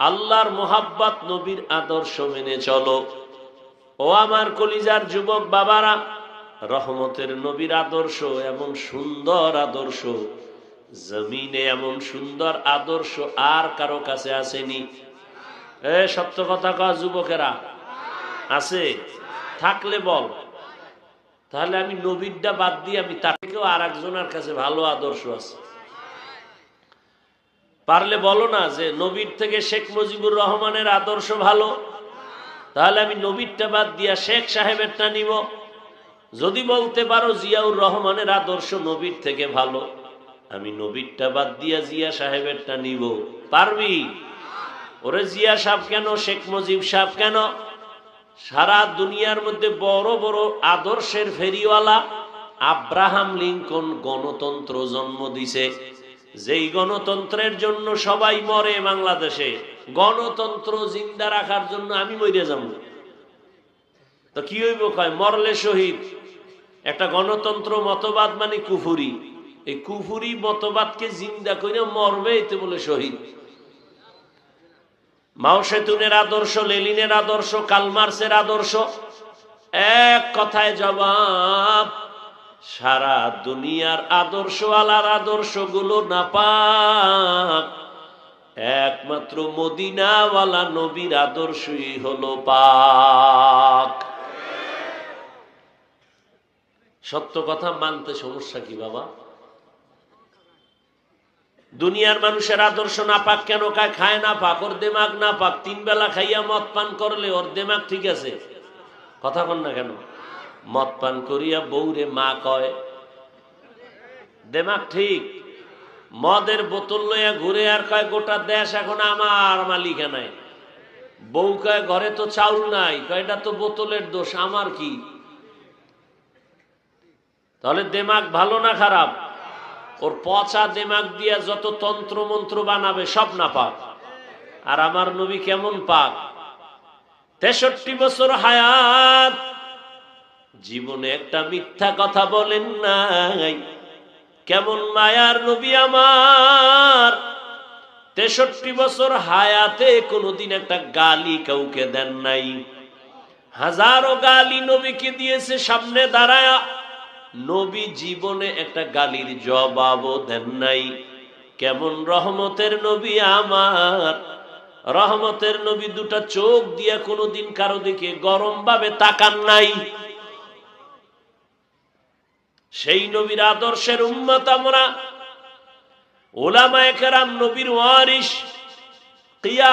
আল্লাহর মোহাব্বত, নবীর আদর্শ মেনে চলো। ও আমার কলিজার যুবক বাবারা, রহমতের নবীর আদর্শ এমন সুন্দর আদর্শ, জমিনে এমন সুন্দর আদর্শ আর কারো কাছে আসেনি। সত্য কথা কয় যুবকেরা, আছে? থাকলে বল। তাহলে আমি নবীরটা বাদ দিয়ে আমি তাকেও আর একজনের কাছে ভালো আদর্শ আছে। পারলে বলো না যে নবীর থেকে শেখ মুজিবুর রহমানের আদর্শ ভালো, তাহলে আমি নবীরটা বাদ দিয়া শেখ সাহেবেরটা নিব। যদি বলতে পারো জিয়াউর রহমানের আদর্শ নবীর থেকে ভালো, আমি নবীরটা বাদ দিয়া জিয়া সাহেবেরটা নিব। পারবি? ওরে জিয়া সাহেব কেন, শেখ মুজিব সাহেব কেন, সারা দুনিয়ার মধ্যে বড় বড় আদর্শের ফেরিওয়ালা আব্রাহাম লিঙ্কন গণতন্ত্র জন্ম দিছে। যেই গণতন্ত্রের জন্য সবাই মরে বাংলাদেশে, গণতন্ত্র জিন্দা রাখার জন্য আমি মরে যাব। তো কি হইব? কয় মরলে শহীদ। একটা গণতন্ত্র মতবাদ মানে কুফুরি, এই কুফুরি মতবাদকে জিন্দা করে মরবে, এতে বলে শহীদ। মাও সেতুনের আদর্শ, লেনিনের আদর্শ, কার্ল মার্ক্সের আদর্শ, এক কথায় জবাব, সারা দুনিয়ার আদর্শওয়ালার আদর্শগুলো নাপাক, একমাত্র মদিনাওয়ালা নবীর আদর্শই হলো পাক। সত্য কথা মানতে সমস্যা কি বাবা? দুনিয়ার মানুষের আদর্শ না পাক কেন? খায় না পাক, ওর দেমাগ না পাক। 3 বেলা খাইয়া মদ পান করলে ওর দেমাগ ঠিক আছে? কথা বল না কেন? মদ পান করিয়া বউরে মা কয়, দেমাগ ঠিক। মদের বোতল লইয়া ঘুরে আর কয় গোটা দেশ এখন আমার মালিকানায়। বউ কয় ঘরে তো চাউল নাই, কয় এটা তো বোতলের দোষ, আমার কি? তাহলে দেমাগ ভালো না খারাপ? ওর পচা দেমাগ দিয়া যত তন্ত্র মন্ত্র বানাবে সব না পাক। আর আমার নবী কেমন পাক? 63 বছর হায়াত, জীবনে একটা মিথ্যা কথা বলেন নাই। কেমন মায়ার নবী আমার, 63 বছর হায়াতে কোনোদিন একটা গালি কাউকে দেন নাই। হাজারো গালি নবীকে দিয়েছে সামনে দাঁড়ায়া, নবী জীবনে একটা গালির জবাবও দেন নাই। কেমন রহমতের নবী আমার, রহমতের নবী দুটা চোখ দিয়া কোনোদিন কারো দিকে গরম ভাবে তাকান নাই। সেই নবীর আদর্শের উম্মত আমরা। উলামায়ে কেরাম নবীর ওয়ারিস, কিয়াম